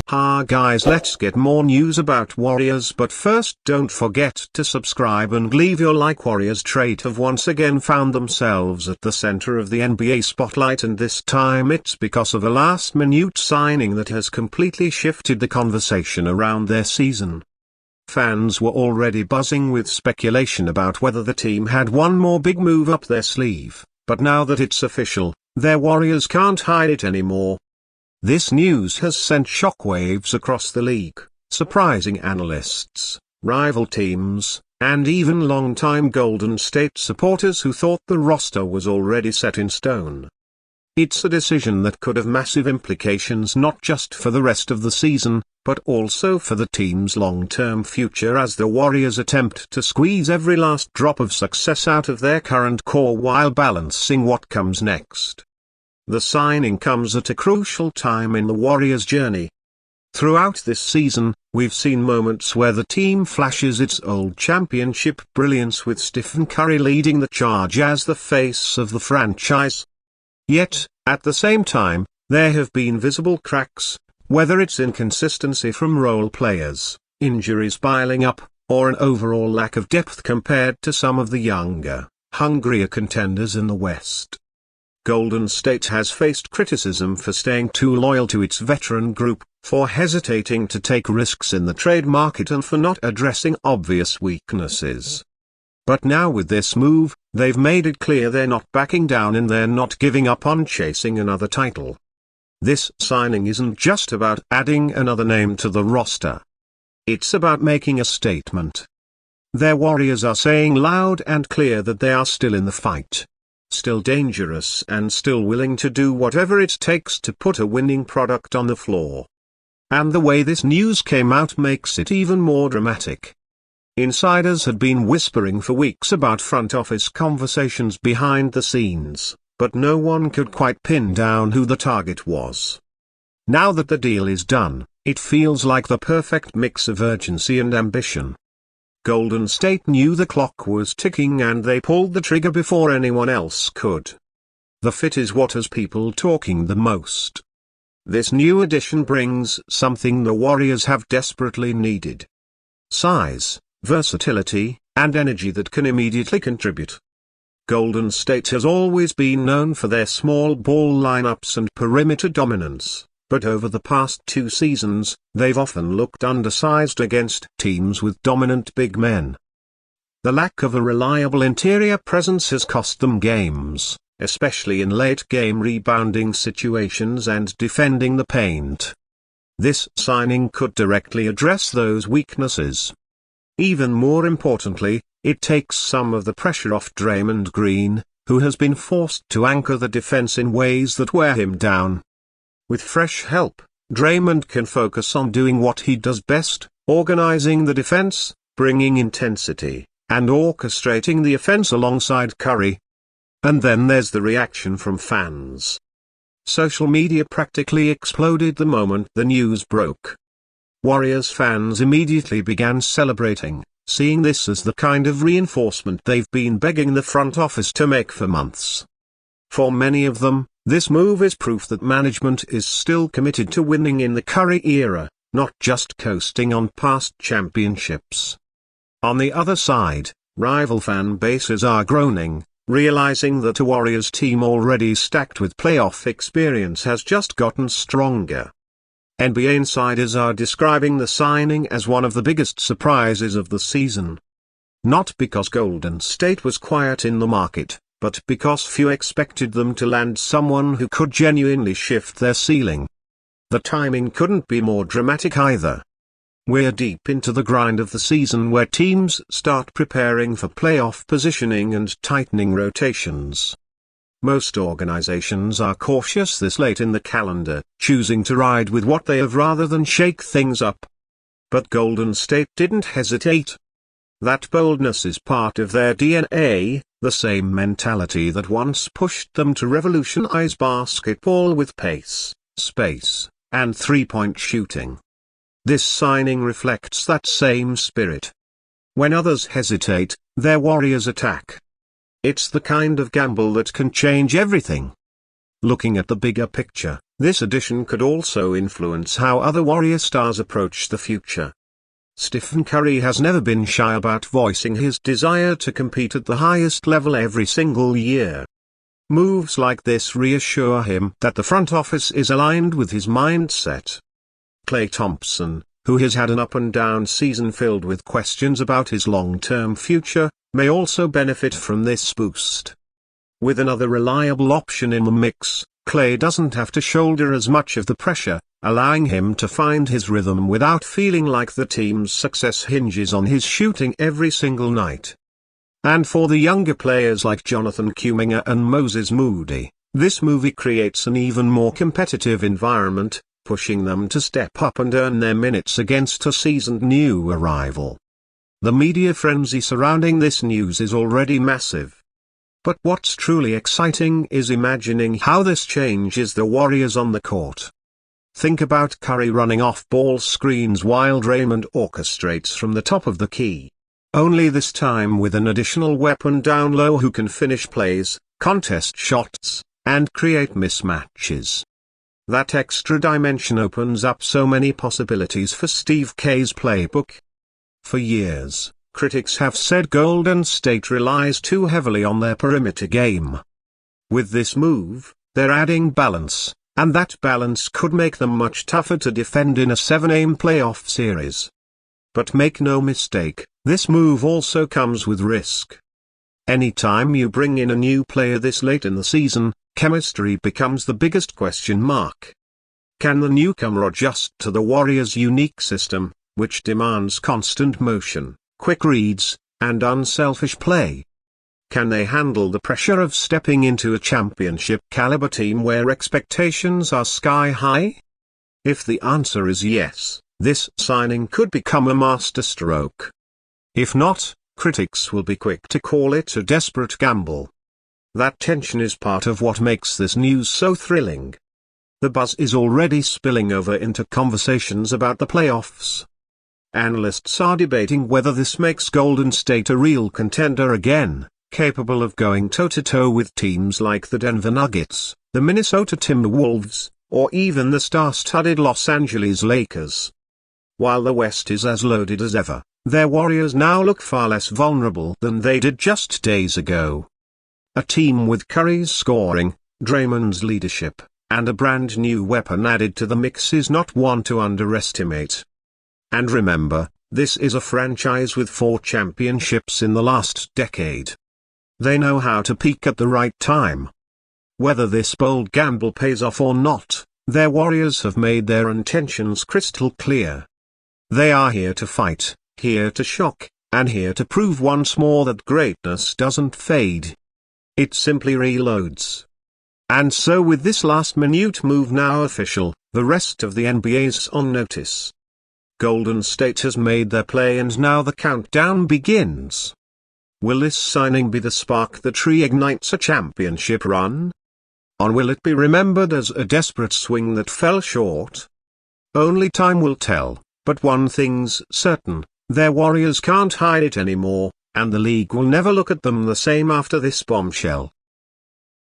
Hi guys, let's get more news about Warriors, but first don't forget to subscribe and leave your like. Warriorstrade have once again found themselves at the center of the NBA spotlight, and this time it's because of a last-minute signing that has completely shifted the conversation around their season. Fans were already buzzing with speculation about whether the team had one more big move up their sleeve, but now that it's official, their Warriors can't hide it anymore. This news has sent shockwaves across the league, surprising analysts, rival teams, and even longtime Golden State supporters who thought the roster was already set in stone. It's a decision that could have massive implications not just for the rest of the season, but also for the team's long-term future as the Warriors attempt to squeeze every last drop of success out of their current core while balancing what comes next. The signing comes at a crucial time in the Warriors' journey. Throughout this season, we've seen moments where the team flashes its old championship brilliance with Stephen Curry leading the charge as the face of the franchise. Yet, at the same time, there have been visible cracks, whether it's inconsistency from role players, injuries piling up, or an overall lack of depth compared to some of the younger, hungrier contenders in the West. Golden State has faced criticism for staying too loyal to its veteran group, for hesitating to take risks in the trade market, and for not addressing obvious weaknesses. But now with this move, they've made it clear they're not backing down and they're not giving up on chasing another title. This signing isn't just about adding another name to the roster. It's about making a statement. Their Warriors are saying loud and clear that they are still in the fight. Still dangerous and still willing to do whatever it takes to put a winning product on the floor. And the way this news came out makes it even more dramatic. Insiders had been whispering for weeks about front office conversations behind the scenes, but no one could quite pin down who the target was. Now that the deal is done, it feels like the perfect mix of urgency and ambition. Golden State knew the clock was ticking and they pulled the trigger before anyone else could. The fit is what has people talking the most. This new addition brings something the Warriors have desperately needed. Size, versatility, and energy that can immediately contribute. Golden State has always been known for their small ball lineups and perimeter dominance. But over the past 2 seasons, they've often looked undersized against teams with dominant big men. The lack of a reliable interior presence has cost them games, especially in late-game rebounding situations and defending the paint. This signing could directly address those weaknesses. Even more importantly, it takes some of the pressure off Draymond Green, who has been forced to anchor the defense in ways that wear him down. With fresh help, Draymond can focus on doing what he does best, organizing the defense, bringing intensity, and orchestrating the offense alongside Curry. And then there's the reaction from fans. Social media practically exploded the moment the news broke. Warriors fans immediately began celebrating, seeing this as the kind of reinforcement they've been begging the front office to make for months. For many of them, this move is proof that management is still committed to winning in the Curry era, not just coasting on past championships. On the other side, rival fan bases are groaning, realizing that a Warriors team already stacked with playoff experience has just gotten stronger. NBA insiders are describing the signing as one of the biggest surprises of the season. Not because Golden State was quiet in the market, but because few expected them to land someone who could genuinely shift their ceiling. The timing couldn't be more dramatic either. We're deep into the grind of the season where teams start preparing for playoff positioning and tightening rotations. Most organizations are cautious this late in the calendar, choosing to ride with what they have rather than shake things up. But Golden State didn't hesitate. That boldness is part of their DNA, the same mentality that once pushed them to revolutionize basketball with pace, space, and three-point shooting. This signing reflects that same spirit. When others hesitate, their Warriors attack. It's the kind of gamble that can change everything. Looking at the bigger picture, this addition could also influence how other Warrior stars approach the future. Stephen Curry has never been shy about voicing his desire to compete at the highest level every single year. Moves like this reassure him that the front office is aligned with his mindset. Klay Thompson, who has had an up-and-down season filled with questions about his long-term future, may also benefit from this boost. With another reliable option in the mix, Klay doesn't have to shoulder as much of the pressure, allowing him to find his rhythm without feeling like the team's success hinges on his shooting every single night. And for the younger players like Jonathan Kuminga and Moses Moody, this move creates an even more competitive environment, pushing them to step up and earn their minutes against a seasoned new arrival. The media frenzy surrounding this news is already massive. But what's truly exciting is imagining how this changes the Warriors on the court. Think about Curry running off-ball screens while Draymond orchestrates from the top of the key. Only this time with an additional weapon down low who can finish plays, contest shots, and create mismatches. That extra dimension opens up so many possibilities for Steve Kerr's playbook. For years, critics have said Golden State relies too heavily on their perimeter game. With this move, they're adding balance, and that balance could make them much tougher to defend in a 7-game playoff series. But make no mistake, this move also comes with risk. Anytime you bring in a new player this late in the season, chemistry becomes the biggest question mark. Can the newcomer adjust to the Warriors' unique system, which demands constant motion, quick reads, and unselfish play? Can they handle the pressure of stepping into a championship-caliber team where expectations are sky-high? If the answer is yes, this signing could become a masterstroke. If not, critics will be quick to call it a desperate gamble. That tension is part of what makes this news so thrilling. The buzz is already spilling over into conversations about the playoffs. Analysts are debating whether this makes Golden State a real contender again, capable of going toe-to-toe with teams like the Denver Nuggets, the Minnesota Timberwolves, or even the star-studded Los Angeles Lakers. While the West is as loaded as ever, their Warriors now look far less vulnerable than they did just days ago. A team with Curry's scoring, Draymond's leadership, and a brand new weapon added to the mix is not one to underestimate. And remember, this is a franchise with 4 championships in the last decade. They know how to peak at the right time. Whether this bold gamble pays off or not, their Warriors have made their intentions crystal clear. They are here to fight, here to shock, and here to prove once more that greatness doesn't fade. It simply reloads. And so with this last-minute move now official, the rest of the NBA's on notice. Golden State has made their play and now the countdown begins. Will this signing be the spark that reignites a championship run? Or will it be remembered as a desperate swing that fell short? Only time will tell, but one thing's certain, their Warriors can't hide it anymore, and the league will never look at them the same after this bombshell.